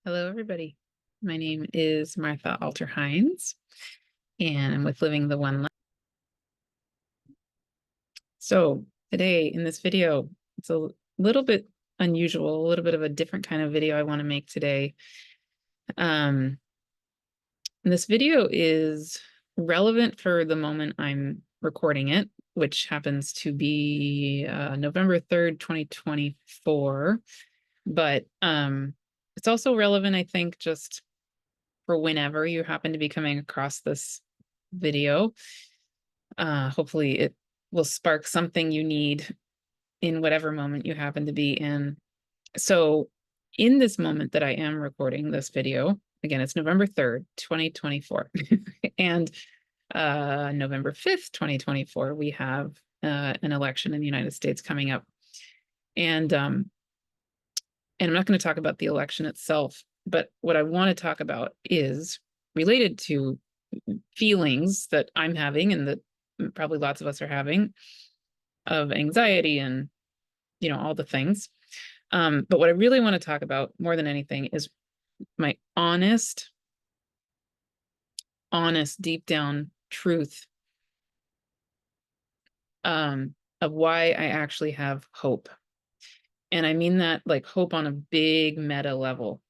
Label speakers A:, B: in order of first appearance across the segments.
A: Hello, everybody. My name is Martha Alter Hines, and I'm with Living the One Life. So today in this video, it's a little bit unusual, a little bit of a different kind of video I want to make today. And this video is relevant for the moment I'm recording it, which happens to be November 3rd, 2024. But it's also relevant, I think, just for whenever you happen to be coming across this video. Hopefully it will spark something you need in whatever moment you happen to be in. So in this moment that I am recording this video, again, it's November 3rd, 2024. And November 5th, 2024, we have an election in the United States coming up. And I'm not going to talk about the election itself, but what I want to talk about is related to feelings that I'm having and that probably lots of us are having of anxiety and, all the things. But what I really want to talk about more than anything is my honest, deep down truth of why I actually have hope. And I mean that like hope on a big meta level.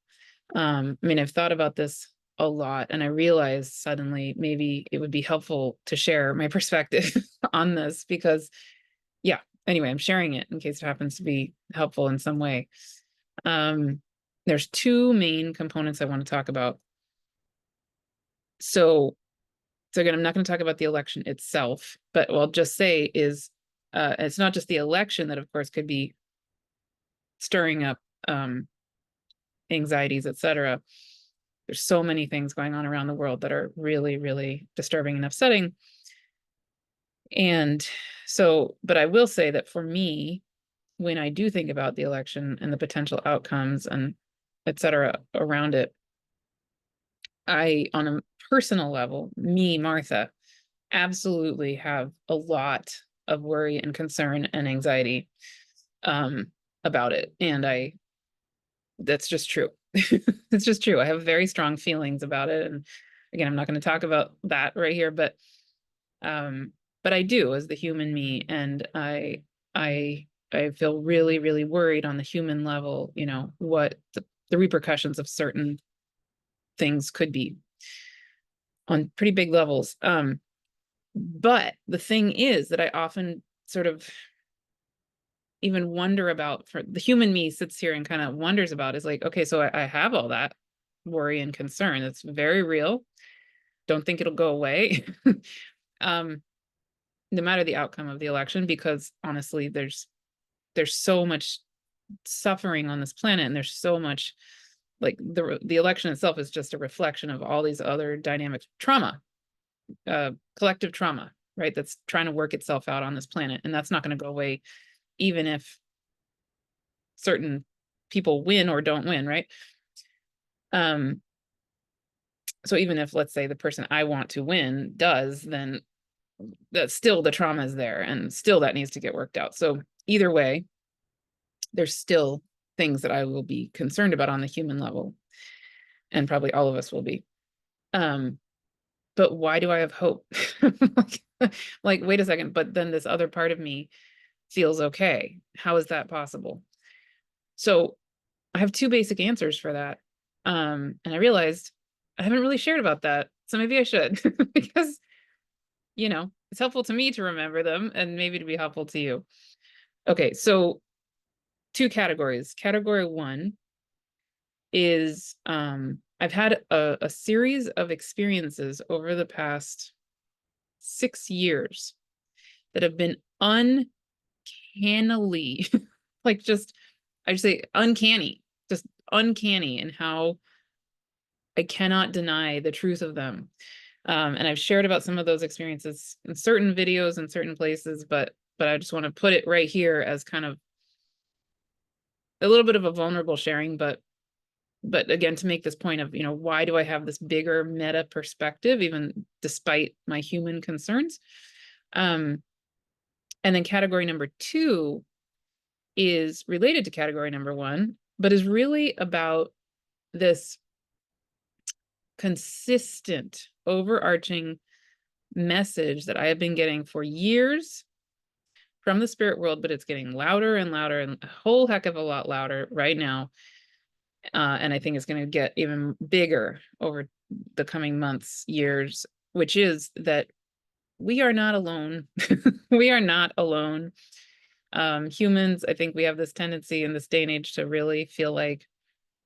A: I've thought about this a lot, and I realized suddenly maybe it would be helpful to share my perspective on this because, anyway, I'm sharing it in case it happens to be helpful in some way. There's two main components I want to talk about. So again, I'm not going to talk about the election itself, but what I'll just say is it's not just the election that, of course, could be stirring up anxieties, etc. There's so many things going on around the world that are really, really disturbing and upsetting. And so, but I will say that for me, when I do think about the election and the potential outcomes and etc. around it, I, on a personal level, me, Martha, absolutely have a lot of worry and concern and anxiety about it. And that's just true. It's just true. I have very strong feelings about it. And again, I'm not going to talk about that right here, but I do as the human me. And I feel really, really worried on the human level, what the repercussions of certain things could be on pretty big levels. But the thing is that I often sort of even wonder about, for the human me sits here and kind of wonders about, is like, okay, so I have all that worry and concern. It's very real. Don't think it'll go away. No matter the outcome of the election, because honestly, there's so much suffering on this planet, and there's so much, like, the election itself is just a reflection of all these other dynamics, trauma, collective trauma, right? That's trying to work itself out on this planet, and that's not going to go away even if certain people win or don't win, right? So even if, let's say, the person I want to win does, then that's still, the trauma is there, and still that needs to get worked out. So either way, there's still things that I will be concerned about on the human level, and probably all of us will be. But why do I have hope? like, wait a second, but then this other part of me feels okay. How is that possible? So I have two basic answers for that. And I realized I haven't really shared about that. So maybe I should, because, it's helpful to me to remember them and maybe to be helpful to you. Okay, so two categories. Category one is I've had a series of experiences over the past 6 years that have been uncannily, like, just, I say uncanny, just uncanny in how I cannot deny the truth of them. And I've shared about some of those experiences in certain videos and certain places, but I just want to put it right here as kind of a little bit of a vulnerable sharing, but again, to make this point of, why do I have this bigger meta perspective, even despite my human concerns? And then category number two is related to category number one, but is really about this consistent overarching message that I have been getting for years from the spirit world, but it's getting louder and louder and a whole heck of a lot louder right now. And I think it's going to get even bigger over the coming months, years, which is that we are not alone. We are not alone. Humans, I think we have this tendency in this day and age to really feel like,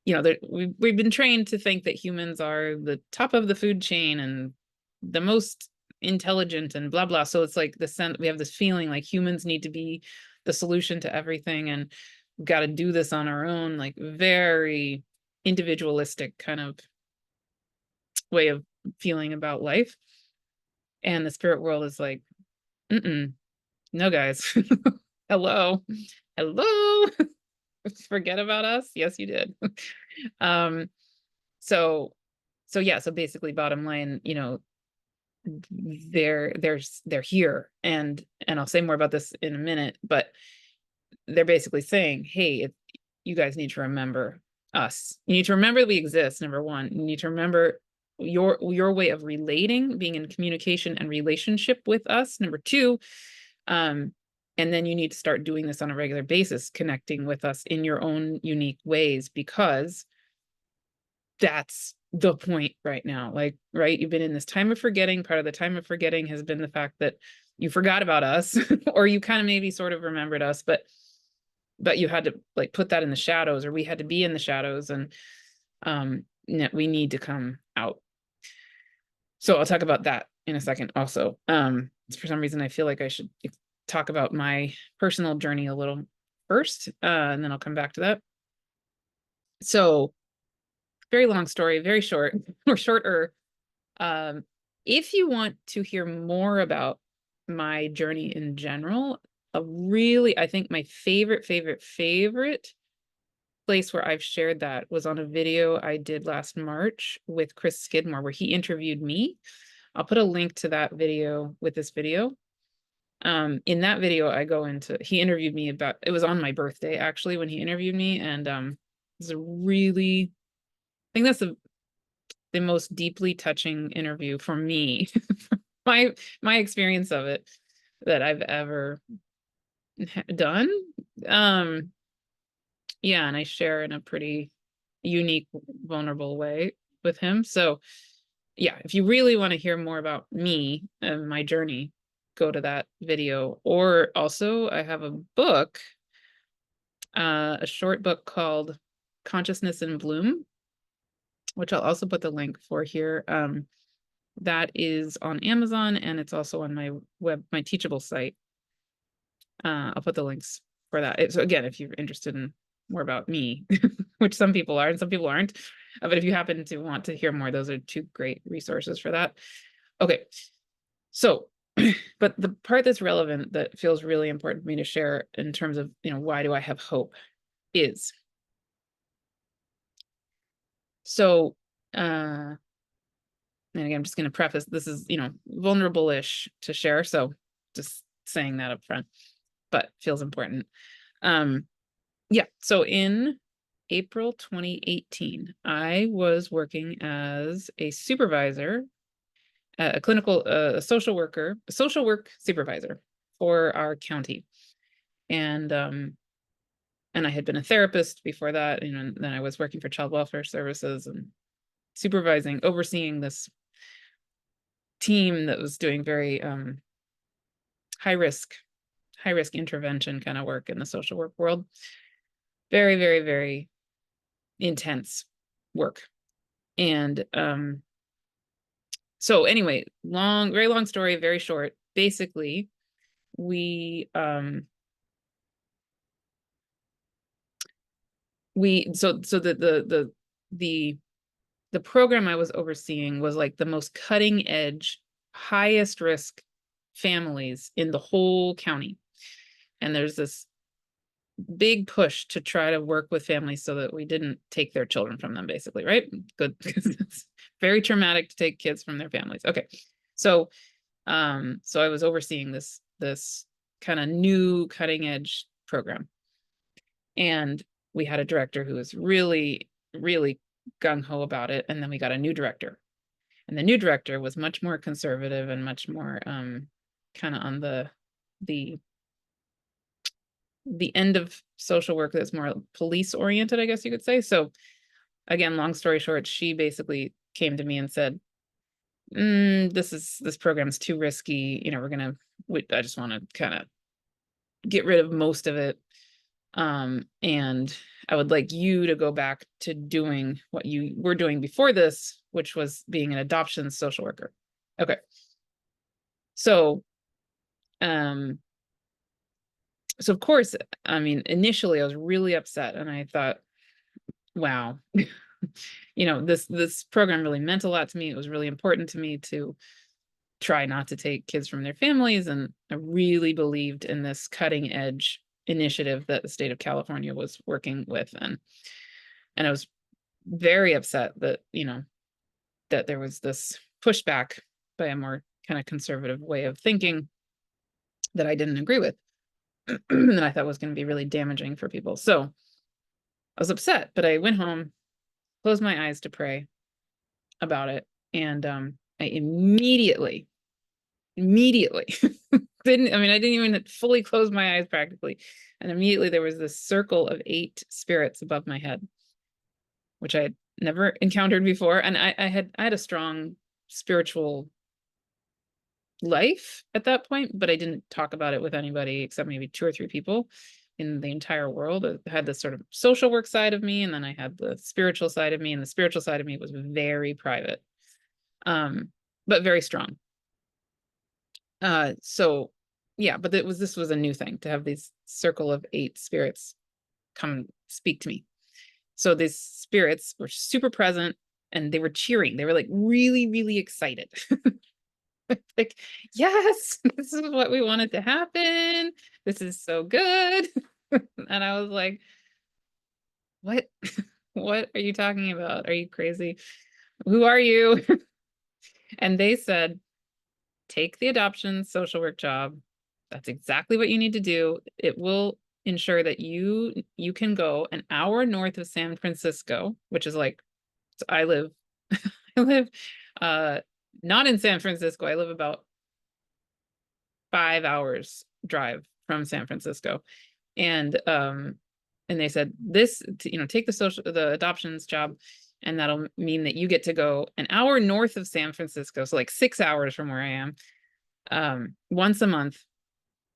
A: we've been trained to think that humans are the top of the food chain and the most intelligent and blah, blah. So it's like we have this feeling like humans need to be the solution to everything. And we've got to do this on our own, like very individualistic kind of way of feeling about life. And the spirit world is like, no, guys. Hello. Forget about us. Yes, you did. So basically bottom line, they're here, and I'll say more about this in a minute, but they're basically saying, hey, you guys need to remember us. You need to remember that we exist. Number one, you need to remember your way of relating, being in communication and relationship with us. Number two, and then you need to start doing this on a regular basis, connecting with us in your own unique ways, because that's the point right now. Like, right, you've been in this time of forgetting. Part of the time of forgetting has been the fact that you forgot about us, or you kind of maybe sort of remembered us, but you had to like put that in the shadows, or we had to be in the shadows, and we need to come out. So I'll talk about that in a second also. For some reason, I feel like I should talk about my personal journey a little first, and then I'll come back to that. So, very long story, very short, or shorter. If you want to hear more about my journey in general, I think my favorite place where I've shared that was on a video I did last March with Chris Skidmore, where he interviewed me. I'll put a link to that video with this video. In that video, he interviewed me it was on my birthday, actually, when he interviewed me. And it was I think that's the most deeply touching interview for me, my experience of it, that I've ever done. Yeah, and I share in a pretty unique, vulnerable way with him. So yeah, if you really want to hear more about me and my journey, go to that video. Or also, I have a book, a short book called Consciousness in Bloom, which I'll also put the link for here. That is on Amazon, and it's also on my Teachable site. I'll put the links for that. So again, if you're interested in more about me, which some people are and some people aren't, but if you happen to want to hear more, those are two great resources for that. Okay, so, but the part that's relevant, that feels really important for me to share in terms of, why do I have hope, is, so, and again, I'm just going to preface, this is, vulnerable-ish to share, so just saying that up front, but feels important. Yeah, so in April 2018, I was working as a supervisor, a clinical social work supervisor for our county. And I had been a therapist before that, and then I was working for child welfare services and overseeing this team that was doing very high risk intervention kind of work in the social work world. Very, very, very intense work. And so anyway, very long story, very short. Basically, the program I was overseeing was like the most cutting edge, highest risk families in the whole county. And there's this big push to try to work with families so that we didn't take their children from them, basically, right? Good. It's very traumatic to take kids from their families. Okay. So I was overseeing this kind of new cutting edge program. And we had a director who was really, really gung-ho about it. And then we got a new director. And the new director was much more conservative and much more kind of on the end of social work that's more police oriented, I guess you could say. So again, long story short, she basically came to me and said, this program's too risky. You know, I just want to kind of get rid of most of it. And I would like you to go back to doing what you were doing before this, which was being an adoption social worker. Okay. So, so of course, I mean, initially I was really upset and I thought, wow, you know, this program really meant a lot to me. It was really important to me to try not to take kids from their families. And I really believed in this cutting edge initiative that the state of California was working with. And I was very upset that, you know, that there was this pushback by a more kind of conservative way of thinking that I didn't agree with. And I thought was going to be really damaging for people. So I was upset, but I went home, closed my eyes to pray about it. And I immediately didn't, I mean, I didn't even fully close my eyes practically. And immediately there was this circle of 8 spirits above my head, which I had never encountered before. And I had a strong spiritual life at that point, but I didn't talk about it with anybody except maybe 2 or 3 people in the entire world. I had this sort of social work side of me, and then I had the spiritual side of me, and the spiritual side of me was very private, but very strong. So yeah, but this was a new thing to have these circle of 8 spirits come speak to me. So these spirits were super present and they were cheering. They were like really, really excited. Like, yes, this is what we wanted to happen. This is so good. And I was like, what? What are you talking about? Are you crazy? Who are you? And they said, take the adoption social work job. That's exactly what you need to do. It will ensure that you can go an hour north of San Francisco, which is like, so I live not in San Francisco. I live about 5 hours drive from San Francisco. And they said this, you know, take the adoptions job, and that'll mean that you get to go an hour north of San Francisco, so like 6 hours from where I am, once a month.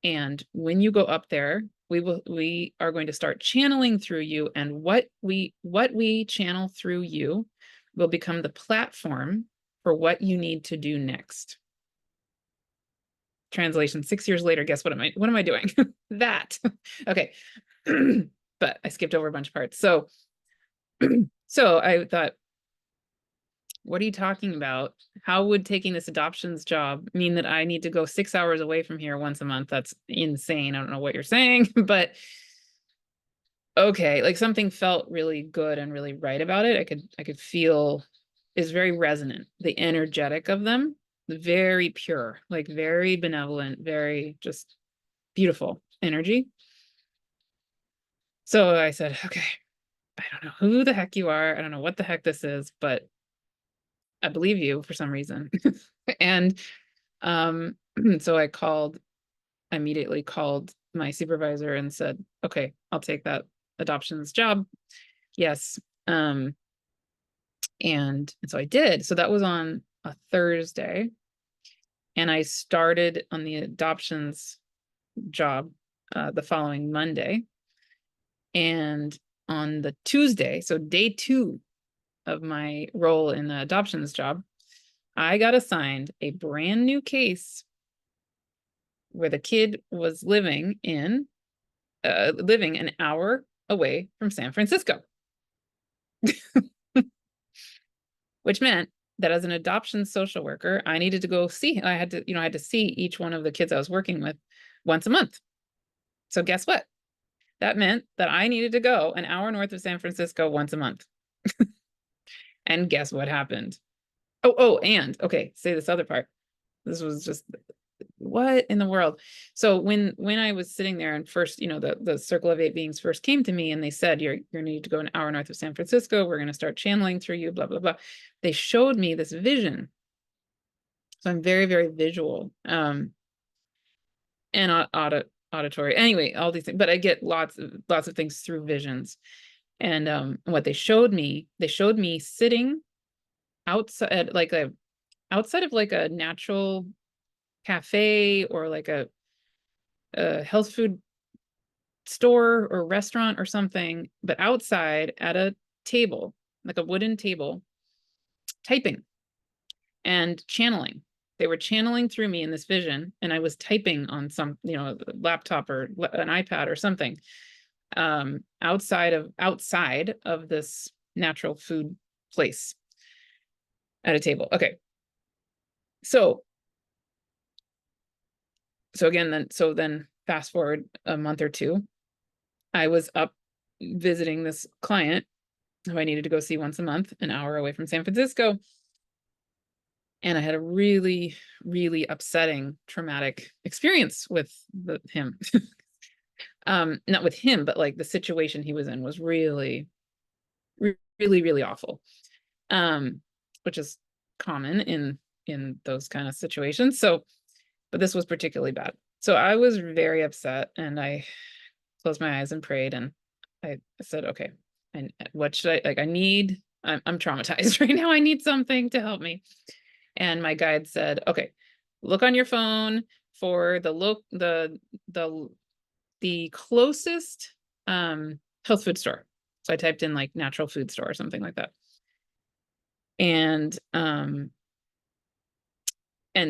A: And when you go up there, we are going to start channeling through you, and what we channel through you will become the platform for what you need to do next. Translation: 6 years later, guess what am I doing? That. Okay. But I skipped over a bunch of parts. So I thought, what are you talking about? How would taking this adoptions job mean that I need to go 6 hours away from here once a month? That's insane. I don't know what you're saying, but okay, like something felt really good and really right about it. I could feel is very resonant. The energetic of them, very pure, like very benevolent, very just beautiful energy. So I said, okay, I don't know who the heck you are. I don't know what the heck this is, but I believe you for some reason. And so I immediately called my supervisor and said, okay, I'll take that adoptions job. Yes. And so I did. So that was on a Thursday. And I started on the adoptions job the following Monday. And on the Tuesday, so day 2 of my role in the adoptions job, I got assigned a brand new case where the kid was living an hour away from San Francisco, which meant that as an adoption social worker, I needed to go see. I had to see each one of the kids I was working with once a month. So guess what? That meant that I needed to go an hour north of San Francisco once a month. And guess what happened? And okay, say this other part. This was just what in the world? So when I was sitting there and first, the circle of 8 beings first came to me and they said, you're going to need to go an hour north of San Francisco. We're going to start channeling through you, blah, blah, blah. They showed me this vision. So I'm very, very visual, and auditory. Anyway, all these things, but I get lots of things through visions. And what they showed me sitting outside, outside of like a natural cafe or like a health food store or restaurant or something, but outside at a table, like a wooden table, typing and channeling. They were channeling through me in this vision, and I was typing on some, laptop or an iPad or something, outside of this natural food place at a table. Okay. So then fast forward a month or two, I was up visiting this client who I needed to go see once a month, an hour away from San Francisco. And I had a really, really upsetting, traumatic experience with him. Not with him, but like the situation he was in was really, really, really awful. Which is common in those kind of situations. So, but this was particularly bad. So I was very upset, and I closed my eyes and prayed, and I said, okay, and what should I'm traumatized right now. I need something to help me. And my guide said, okay, look on your phone for the closest health food store. So I typed in like natural food store or something like that. And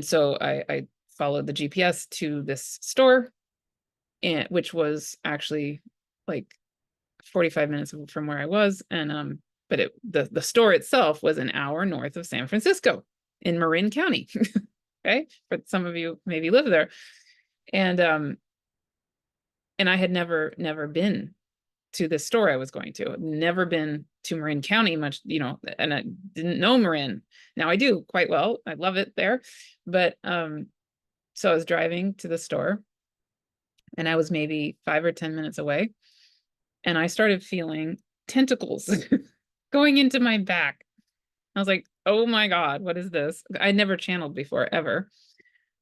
A: so I followed the GPS to this store, which was actually like 45 minutes from where I was. And but the store itself was an hour north of San Francisco in Marin County. Okay, but some of you maybe live there. And I had never been to this store I was going to. Never been to Marin County much, and I didn't know Marin. Now I do quite well. I love it there. But so I was driving to the store, and I was maybe 5 or 10 minutes away, and I started feeling tentacles going into my back. I was like, oh my God, what is this? I'd never channeled before, ever.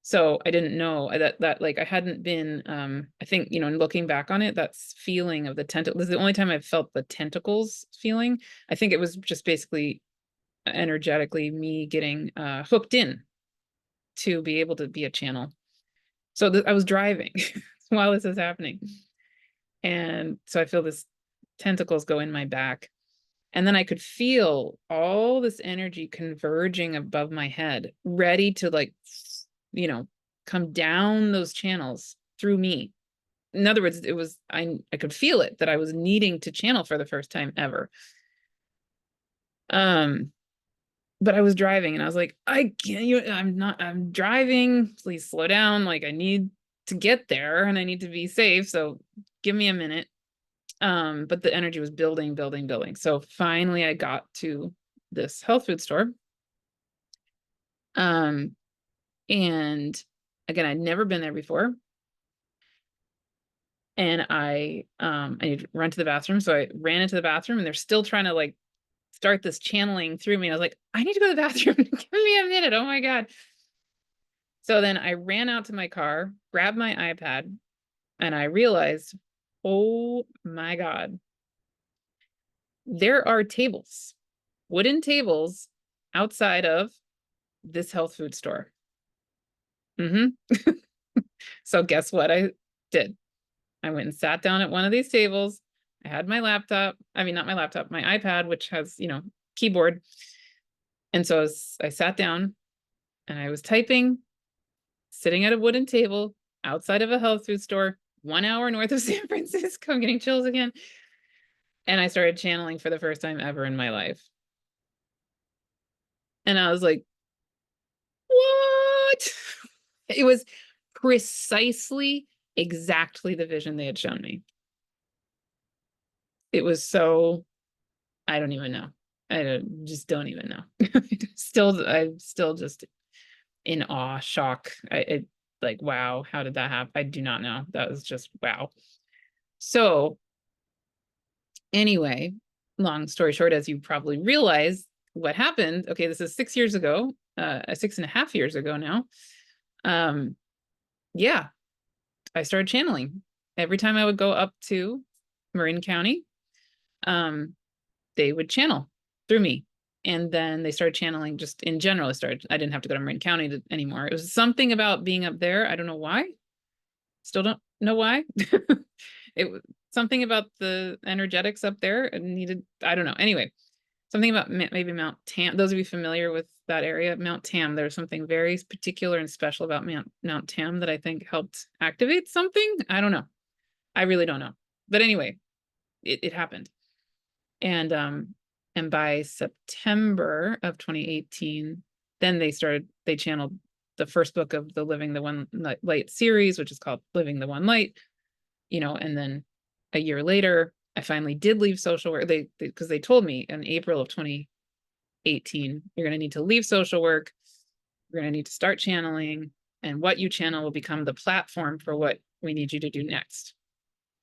A: So I didn't know that like I hadn't been, I think, looking back on it, that feeling of the tentacle, this is the only time I've felt the tentacles feeling. I think it was just basically energetically me getting hooked in to be able to be a channel. So I was driving while this is happening. And so I feel this tentacles go in my back. And then I could feel all this energy converging above my head, ready to like, come down those channels through me. In other words, it was, I could feel it, that I was needing to channel for the first time ever. But I was driving, and I was like, I can't, I'm driving, please slow down. Like I need to get there, and I need to be safe. So give me a minute. But the energy was building. So finally I got to this health food store. And again, I'd never been there before. And I need to run to the bathroom. So I ran into the bathroom, and they're still trying to like start this channeling through me. I was like, I need to go to the bathroom. Give me a minute. Oh my God. So then I ran out to my car, grabbed my iPad, and I realized, oh my God, there are tables, wooden tables outside of this health food store. So guess what I did? I went and sat down at one of these tables. I had my laptop. I mean, not my laptop, my iPad, which has, keyboard. And so I sat down, and I was typing, sitting at a wooden table outside of a health food store, 1 hour north of San Francisco. I'm getting chills again. And I started channeling for the first time ever in my life. And I was like, what? It was precisely exactly the vision they had shown me. It was so, I don't even know. Just don't even know. I'm still just in awe, shock. like, wow, how did that happen? I do not know. That was just wow. So anyway, long story short, as you probably realize, what happened, okay, this is 6 years ago, 6.5 years ago now. Yeah, I started channeling. Every time I would go up to Marin County, they would channel through me. And then they started channeling just in general. I didn't have to go to Marin County anymore. It was something about being up there. I don't know why. Still don't know why. It was something about the energetics up there and needed, I don't know. Anyway, something about maybe Mount Tam. Those of you familiar with that area, Mount Tam, there's something very particular and special about Mount Tam that I think helped activate something. I don't know. I really don't know. But anyway, it happened. And by September of 2018, then they channeled the first book of the Living the One Light series, which is called Living the One Light, and then a year later, I finally did leave social work. Because they told me in April of 2018, you're going to need to leave social work. You're going to need to start channeling, and what you channel will become the platform for what we need you to do next.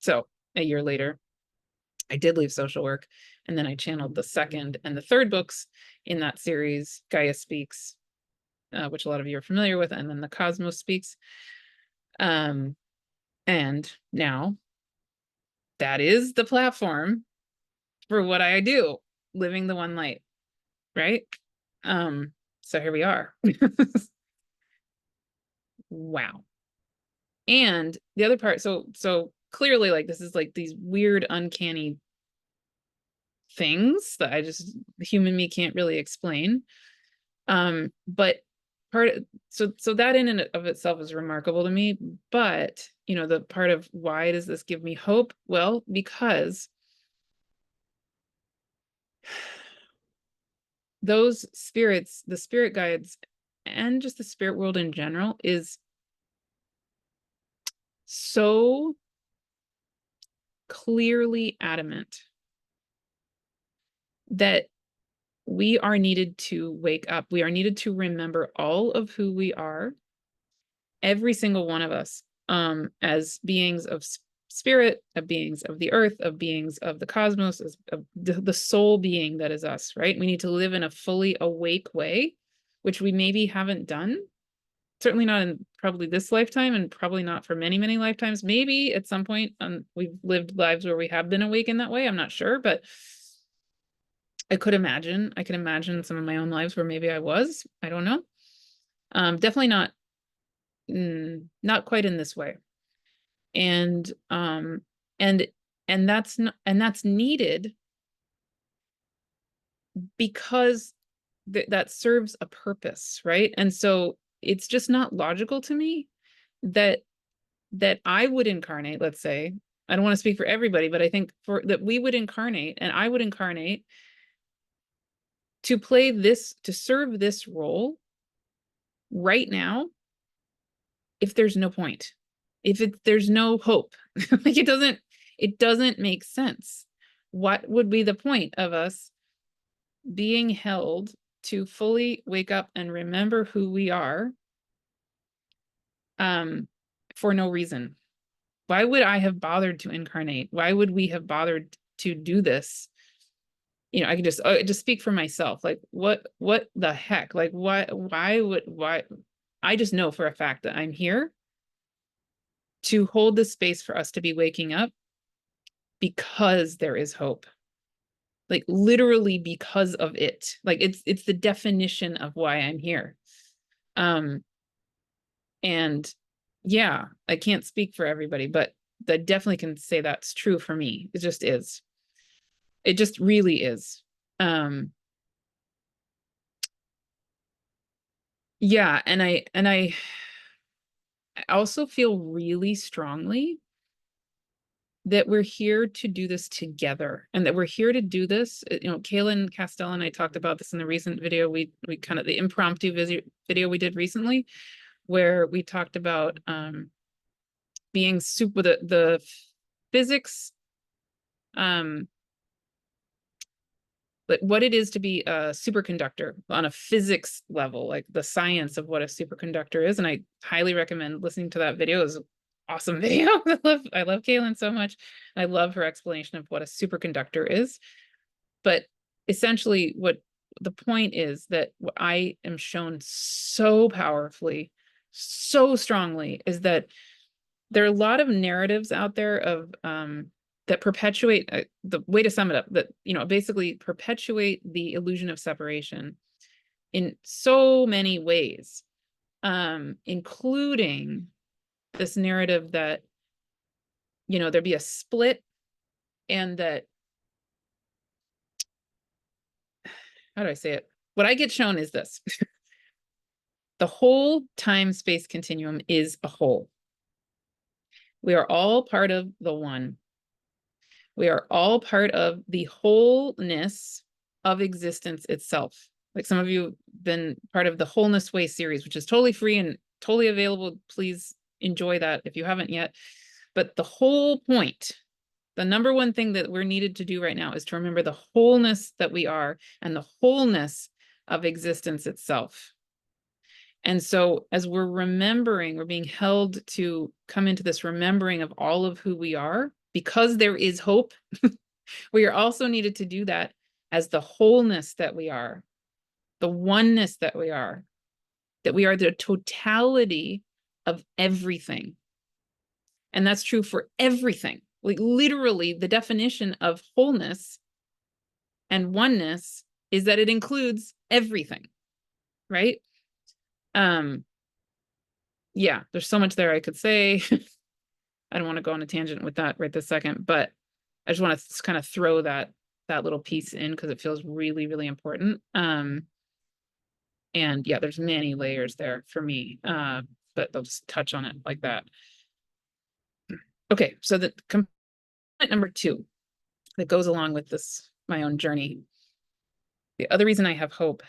A: So a year later, I did leave social work, and then I channeled the second and the third books in that series, Gaia Speaks, which a lot of you are familiar with, and then The Cosmos Speaks. And now that is the platform for what I do, living the one light, right? So here we are. Wow. And the other part, so clearly, like, this is like these weird, uncanny things that the human me can't really explain. But so that in and of itself is remarkable to me. But the part of why does this give me hope? Well, because those spirits, the spirit guides, and just the spirit world in general is so clearly adamant that we are needed to wake up. We are needed to remember all of who we are, every single one of us, as beings of spirit, of beings of the earth, of beings of the cosmos, as of the soul being that is us, right? We need to live in a fully awake way, which we maybe haven't done. Certainly not in probably this lifetime, and probably not for many, many lifetimes. Maybe at some point we've lived lives where we have been awake in that way. I'm not sure, but I can imagine some of my own lives where maybe I was. I don't know. Definitely not quite in this way. And that's needed because that serves a purpose, right? And so it's just not logical to me that I would incarnate, let's say, I don't want to speak for everybody, but I think that we would incarnate, and I would incarnate to serve this role right now, if there's no point, if there's no hope. Like, it doesn't make sense. What would be the point of us being held to fully wake up and remember who we are, for no reason? Why would I have bothered to incarnate? Why would we have bothered to do this? I can just speak for myself. Like, what the heck? Like, why I just know for a fact that I'm here to hold the space for us to be waking up, because there is hope. Like, literally because of it. Like, it's the definition of why I'm here. And yeah, I can't speak for everybody, but I definitely can say that's true for me. It just is. It just really is. Yeah, and I also feel really strongly that we're here to do this together, and that we're here to do this. Kaylin Castell and I talked about this in the recent video. We kind of, the impromptu video we did recently, where we talked about being super the physics, like what it is to be a superconductor on a physics level, like the science of what a superconductor is. And I highly recommend listening to that video. It's an awesome video. I love Kaylin so much. I love her explanation of what a superconductor is. But essentially what the point is that what I am shown so powerfully, so strongly, is that there are a lot of narratives out there of that perpetuate the way to sum it up, that basically perpetuate the illusion of separation in so many ways, including this narrative that there'd be a split, and that, how do I say it? What I get shown is this. The whole time-space continuum is a whole. We are all part of the one. We are all part of the wholeness of existence itself. Like some of you have been part of the Wholeness Way series, which is totally free and totally available. Please enjoy that if you haven't yet. But the whole point, the number one thing that we're needed to do right now is to remember the wholeness that we are and the wholeness of existence itself. And so as we're remembering, we're being held to come into this remembering of all of who we are, because there is hope. We are also needed to do that as the wholeness that we are, the oneness that we are the totality of everything. And that's true for everything. Like literally, the definition of wholeness and oneness is that it includes everything, right? Yeah, there's so much there I could say. I don't want to go on a tangent with that right this second, but I just want to kind of throw that little piece in because it feels really, really important. And yeah, there's many layers there for me, but I'll just touch on it like that. Okay, so the component number 2 that goes along with this, my own journey. The other reason I have hope,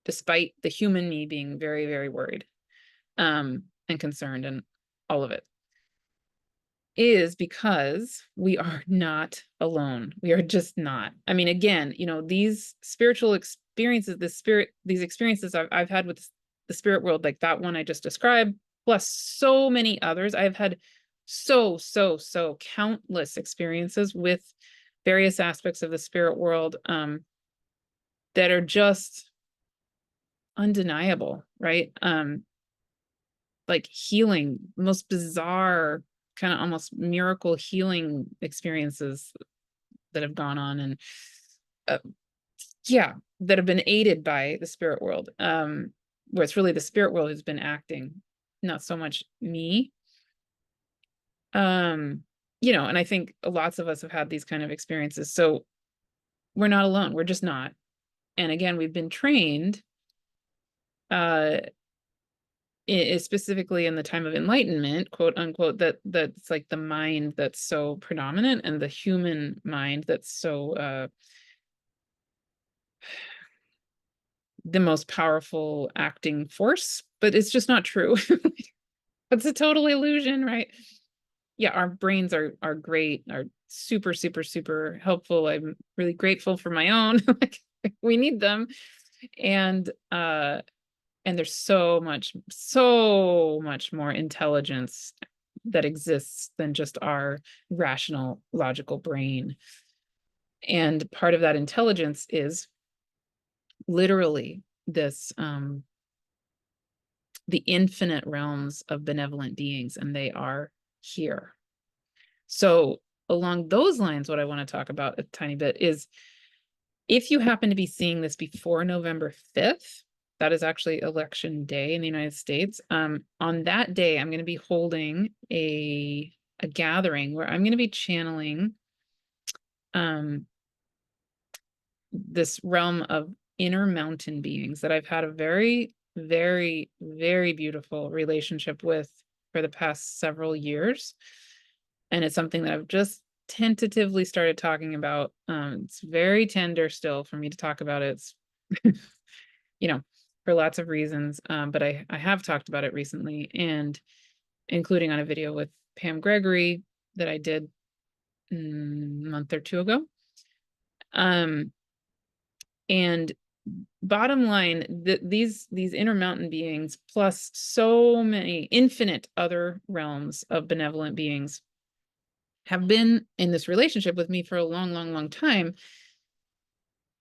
A: despite the human me being very, very worried and concerned and all of it, is because we are not alone. We are just not. I mean, again, these spiritual experiences, these experiences I've had with the spirit world, like that one I just described, plus so many others. I've had so countless experiences with various aspects of the spirit world that are just undeniable, right? Like healing, most bizarre, kind of almost miracle healing experiences that have gone on, and that have been aided by the spirit world, where it's really the spirit world who's been acting, not so much me. And I think lots of us have had these kind of experiences, so we're not alone. We're just not. And again, we've been trained specifically in the time of enlightenment, quote unquote, that's like the mind that's so predominant and the human mind that's so the most powerful acting force. But it's just not true. It's a total illusion, right? Yeah, our brains are great, are super helpful. I'm really grateful for my own. Like, we need them. And there's so much more intelligence that exists than just our rational, logical brain. And part of that intelligence is literally this, the infinite realms of benevolent beings, and they are here. So along those lines, what I want to talk about a tiny bit is, if you happen to be seeing this before November 5th, that is actually election day in the United States. On that day, I'm going to be holding a gathering where I'm going to be channeling this realm of inner mountain beings that I've had a very, very, very beautiful relationship with for the past several years. And it's something that I've just tentatively started talking about. It's very tender still for me to talk about it. It's, for lots of reasons. But I have talked about it recently, and including on a video with Pam Gregory that I did a month or two ago. And bottom line, these intermountain beings, plus so many infinite other realms of benevolent beings, have been in this relationship with me for a long, long, long time.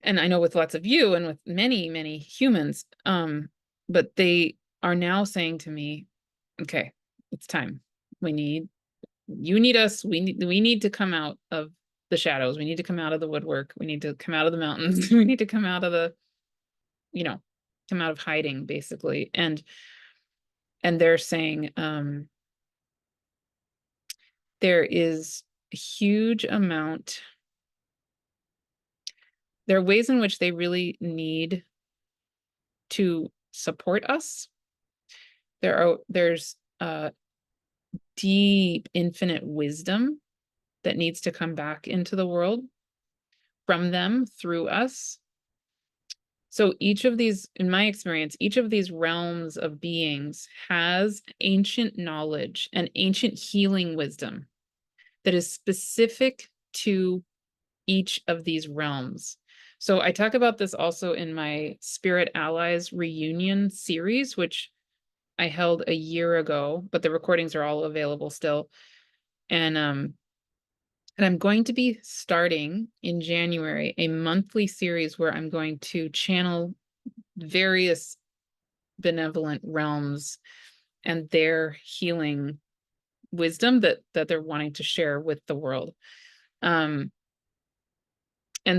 A: And I know with lots of you and with many, many humans, but they are now saying to me, okay, it's time. You need us. We need to come out of the shadows. We need to come out of the woodwork. We need to come out of the mountains. We need to come out of come out of hiding, basically. And they're saying, there is a huge amount. There are ways in which they really need to support us. There's deep, infinite wisdom that needs to come back into the world from them through us. So each of these, in my experience, each of these realms of beings has ancient knowledge and ancient healing wisdom that is specific to each of these realms. So I talk about this also in my Spirit Allies reunion series, which I held a year ago, but the recordings are all available still. And I'm going to be starting in January a monthly series where I'm going to channel various benevolent realms and their healing wisdom that they're wanting to share with the world. And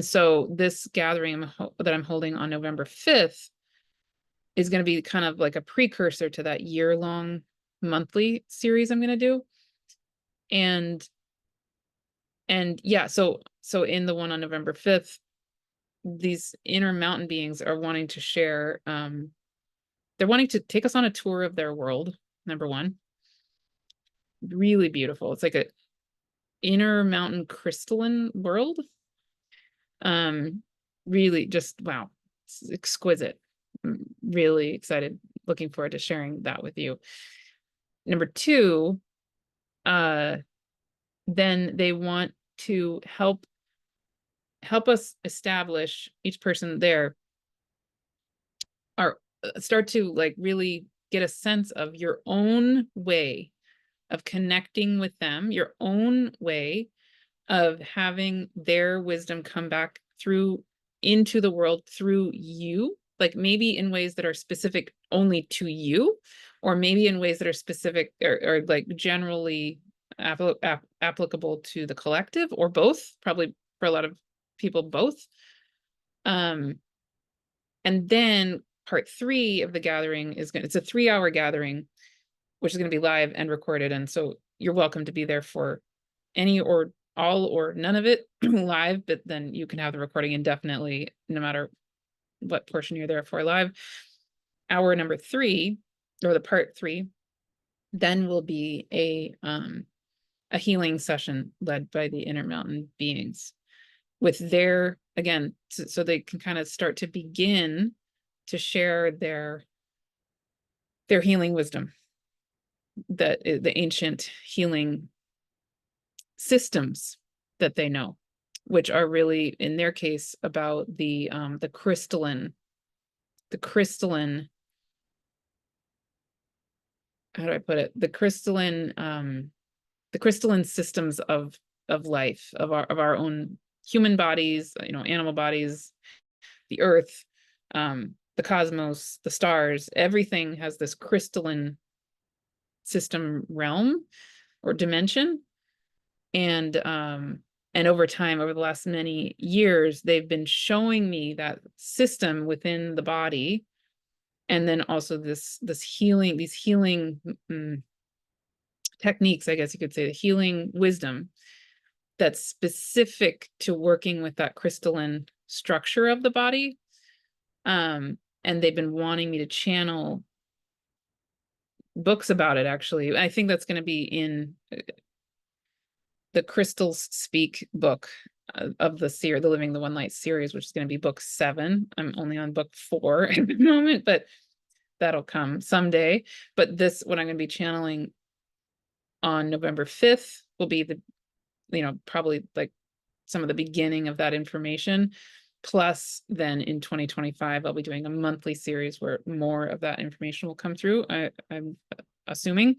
A: so this gathering that I'm holding on November 5th is going to be kind of like a precursor to that year-long monthly series I'm going to do. And yeah, so in the one on November 5th, these inner mountain beings are wanting to share, they're wanting to take us on a tour of their world, number one. Really beautiful. It's like a inner mountain crystalline world. Really just, wow, it's exquisite. I'm really excited, looking forward to sharing that with you. Number two, then they want to help us establish, each person there, or start to like really get a sense of your own way of connecting with them, your own way of having their wisdom come back through into the world through you, like maybe in ways that are specific only to you, or maybe in ways that are specific or like generally applicable to the collective, or both, probably for a lot of people, both. And then part 3 of the gathering it's a 3-hour gathering, which is going to be live and recorded. And so you're welcome to be there for any or all or none of it live, but then you can have the recording indefinitely, no matter what portion you're there for live. Hour number 3, or the part 3, then will be a healing session led by the inner mountain beings with their, again, so they can kind of start to begin to share their healing wisdom, that the ancient healing systems that they know, which are really, in their case, about the crystalline, how do I put it? The crystalline systems of life, of our own human bodies, animal bodies, the earth, the cosmos, the stars. Everything has this crystalline system realm or dimension. And over time, over the last many years, they've been showing me that system within the body, and then also these healing techniques, I guess you could say, the healing wisdom that's specific to working with that crystalline structure of the body. And they've been wanting me to channel books about it, actually. I think that's going to be in the Crystals Speak book of the Living the One Light series, which is going to be book 7. I'm only on book 4 at the moment, but that'll come someday. But what I'm going to be channeling on November 5th will be the, probably like some of the beginning of that information. Plus, then in 2025, I'll be doing a monthly series where more of that information will come through. I'm assuming.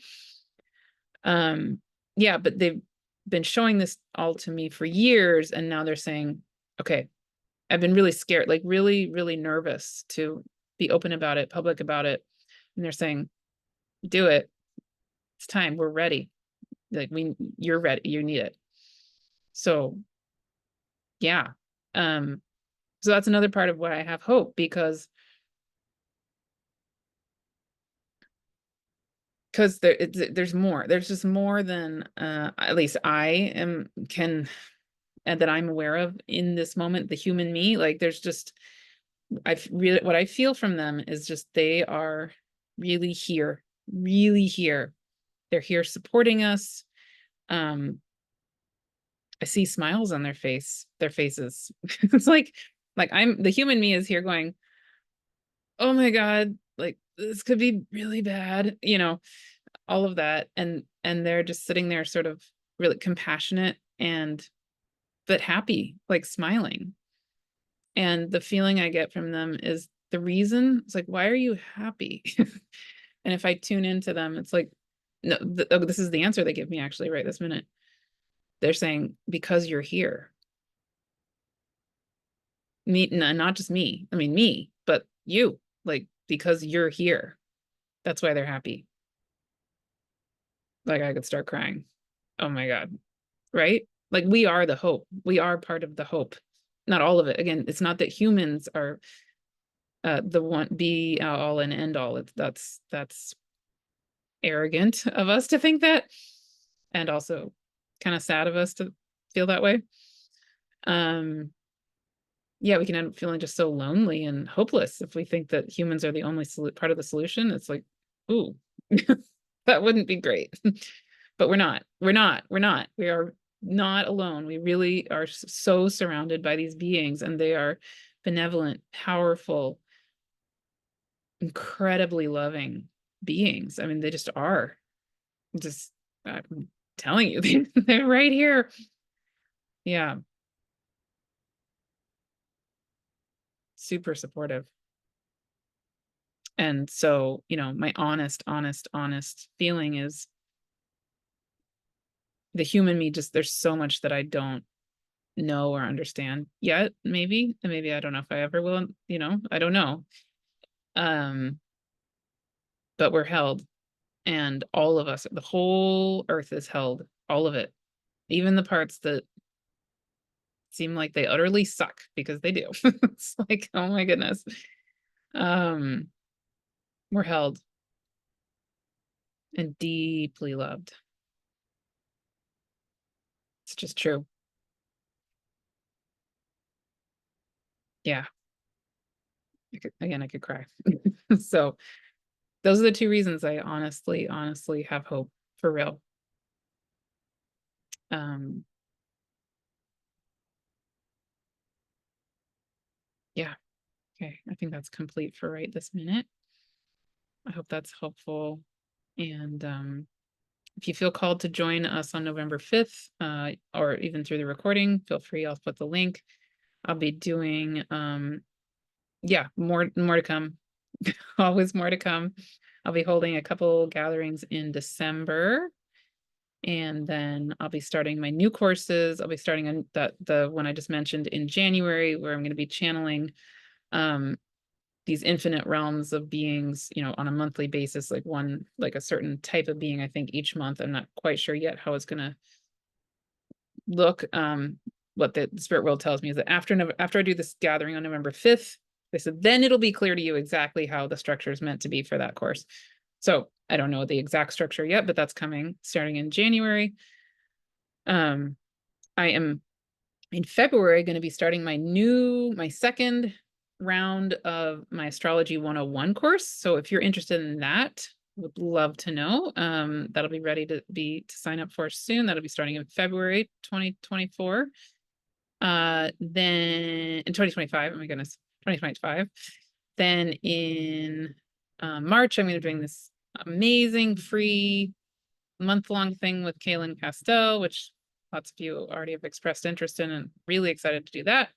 A: Yeah, but they've been showing this all to me for years, and now they're saying, okay, I've been really scared, like really, really nervous to be open about it, public about it. And they're saying, do it. It's time. We're ready. Like you're ready. You need it. So yeah. So that's another part of why I have hope, because there's more. There's just more than at least I can and that I'm aware of in this moment, the human me. Like there's just what I feel from them is just they are really here, really here. They're here supporting us. I see smiles on their faces. It's like I'm the human me is here going, oh my God, like this could be really bad, all of that. And they're just sitting there sort of really compassionate but happy, like smiling. And the feeling I get from them is the reason. It's like, why are you happy? And if I tune into them, it's like, no, this is the answer they give me actually right this minute. They're saying, because you're here. Me, not just me. I mean, me, but you, like, because you're here. That's why they're happy. Like I could start crying. Oh my God. Right? Like we are the hope. We are part of the hope. Not all of it. Again, it's not that humans are the one be all and end all. That's arrogant of us to think that, and also kind of sad of us to feel that way. Yeah, we can end up feeling just so lonely and hopeless if we think that humans are the only part of the solution. It's like, ooh, that wouldn't be great. But we're not. We are not alone. We really are so surrounded by these beings, and they are benevolent, powerful, incredibly loving beings. I mean, they just are. Just, I'm telling you, they're right here. Yeah. Super supportive. And so, my honest feeling is the human me, just there's so much that I don't know or understand yet, maybe. And maybe I don't know if I ever will, I don't know. But we're held, and all of us, the whole earth is held, all of it, even the parts that seem like they utterly suck, because they do. It's like, oh my goodness. We're held and deeply loved. It's just true. Yeah. I could cry. So those are the two reasons I honestly have hope, for real. Yeah. Okay. I think that's complete for right this minute. I hope that's helpful. And if you feel called to join us on November 5th, or even through the recording, feel free. I'll put the link. I'll be doing, more to come. Always more to come. I'll be holding a couple gatherings in December, and then I'll be starting my new courses. I'll be starting on the one I just mentioned in January, where I'm going to be channeling these infinite realms of beings, on a monthly basis, like a certain type of being, I think, each month. I'm not quite sure yet how it's going to look. What the spirit world tells me is that after I do this gathering on November 5th, they said, then it'll be clear to you exactly how the structure is meant to be for that course. So I don't know the exact structure yet, but that's coming starting in January. I am in February going to be starting my second round of my Astrology 101 course. So if you're interested in that, would love to know. That'll be ready to sign up for soon. That'll be starting in February 2024. Then in 2025, oh my goodness, 2025. Then in March, I'm going to be doing this amazing free month-long thing with Kaylin Castell, which lots of you already have expressed interest in, and really excited to do that.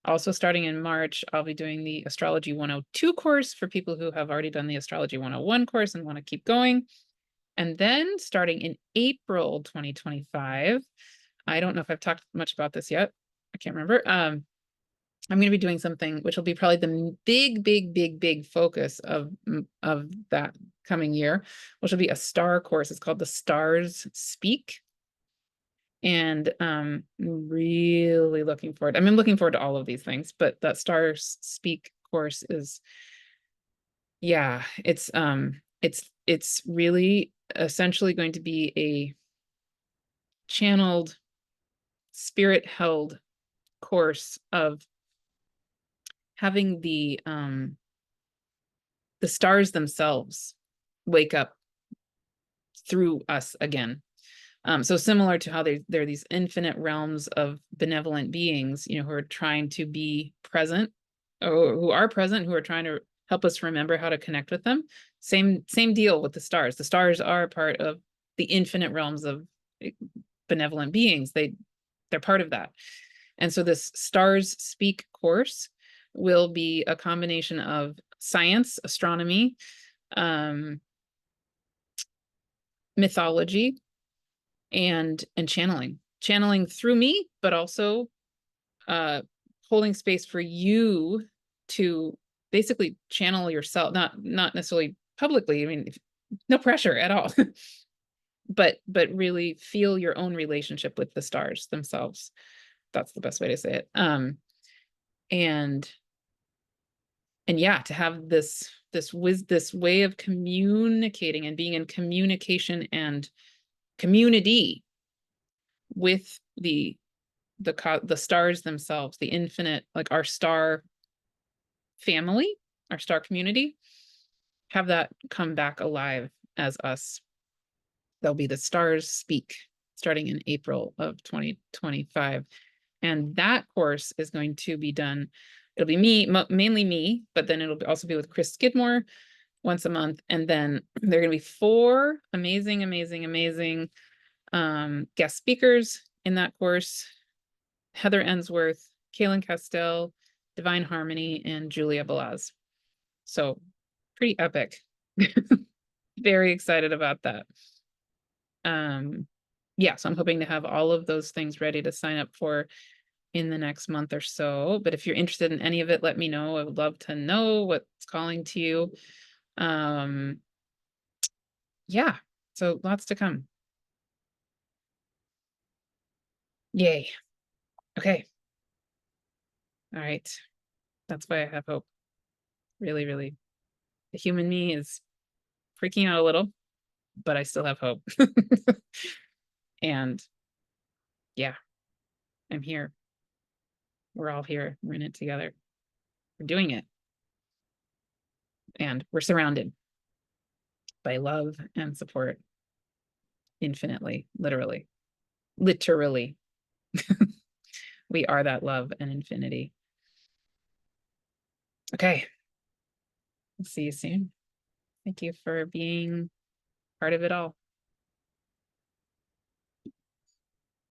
A: Also starting in March, I'll be doing the Astrology 102 course for people who have already done the Astrology 101 course and want to keep going. And then starting in April 2025, I don't know if I've talked much about this yet. I can't remember. I'm going to be doing something which will be probably the big focus of that coming year, which will be a star course. It's called the Stars Speak. And really looking forward. I mean, I'm looking forward to all of these things, but that Stars Speak course is, yeah, it's really essentially going to be a channeled, spirit-held course of having the stars themselves wake up through us again. So similar to how there are these infinite realms of benevolent beings, you know, who are trying to be present, or who are present, who are trying to help us remember how to connect with them. Same deal with the stars. The stars are part of the infinite realms of benevolent beings. They're part of that. And so this Stars Speak course will be a combination of science, astronomy, mythology, and channeling through me, but also holding space for you to basically channel yourself, not necessarily publicly. I mean, no pressure at all. but really feel your own relationship with the stars themselves. That's the best way to say it. And yeah, to have this way of communicating and being in communication and community with the stars themselves, the infinite, like our star family, our star community, have that come back alive as us. There'll be the Stars Speak starting in April of 2025. And that course is going to be done, it'll be me, mainly me, but then it'll also be with Chris Skidmore once a month. And then there are going to be 4 amazing guest speakers in that course: Heather Ensworth, Kaylin Castell, Divine Harmony, and Julia Balaz. So pretty epic. Very excited about that. Yeah, so I'm hoping to have all of those things ready to sign up for in the next month or so. But if you're interested in any of it, let me know. I would love to know what's calling to you. Yeah, so lots to come. Yay. Okay. All right. That's why I have hope. Really, really. The human me is freaking out a little, but I still have hope. And yeah, I'm here. We're all here. We're in it together. We're doing it. And we're surrounded by love and support infinitely, literally. We are that love and infinity. Okay. I'll see you soon. Thank you for being part of it all.